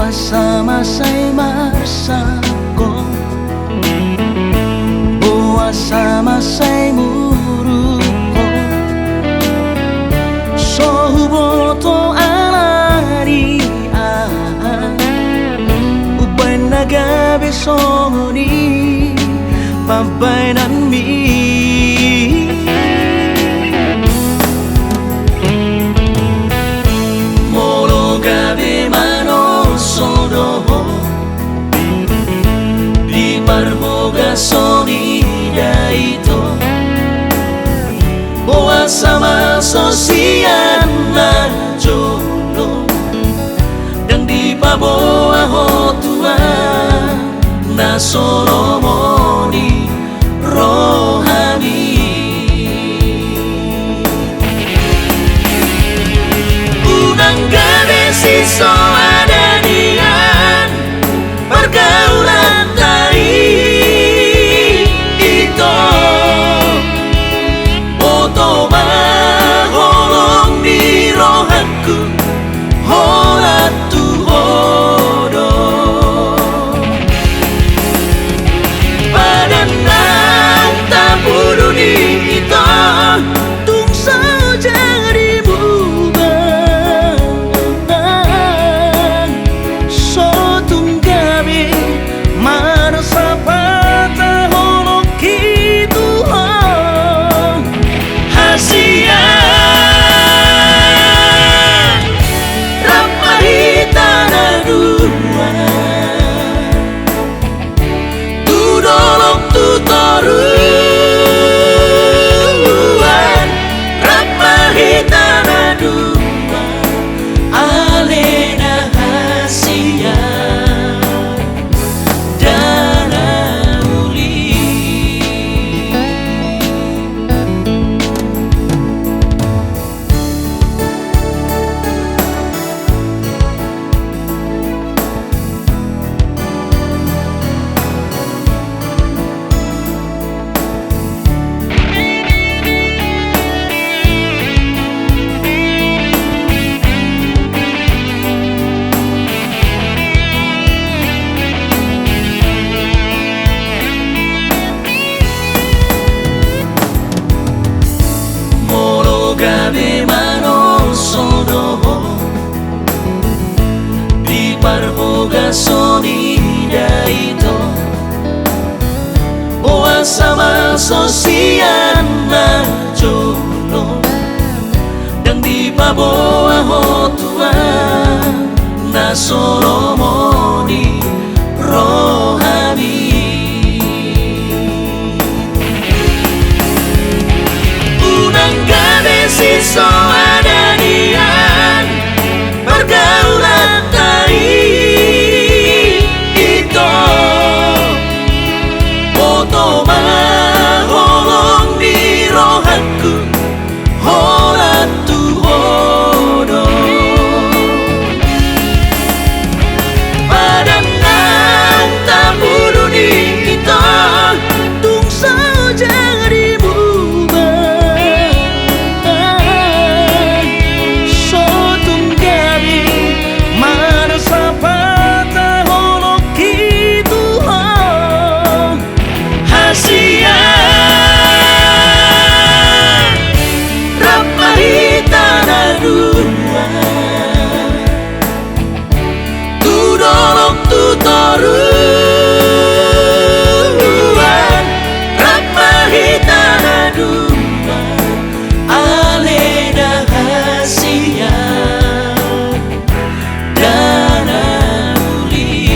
sama-say marsako, sama-say muruko, sohuboto alari upay nagabi soni pabainan mi. Parmoga sonida ito Boa sama sosian na jono Dan di paboa hotua Na solomoni rohani Unang gabi si soadanian Pergaulan Gabi mano sono di parmoga sonida ito Boa sama sosian na jono Dan di paboa hotua Na solomoni rohani Sisa adanian pergaulan tari ito Foto maholong di rohanku Holatu hodo Padanang tabudu di ito Tung saja Tutoruan Rapmahitana dua Aleda hasia Dana uli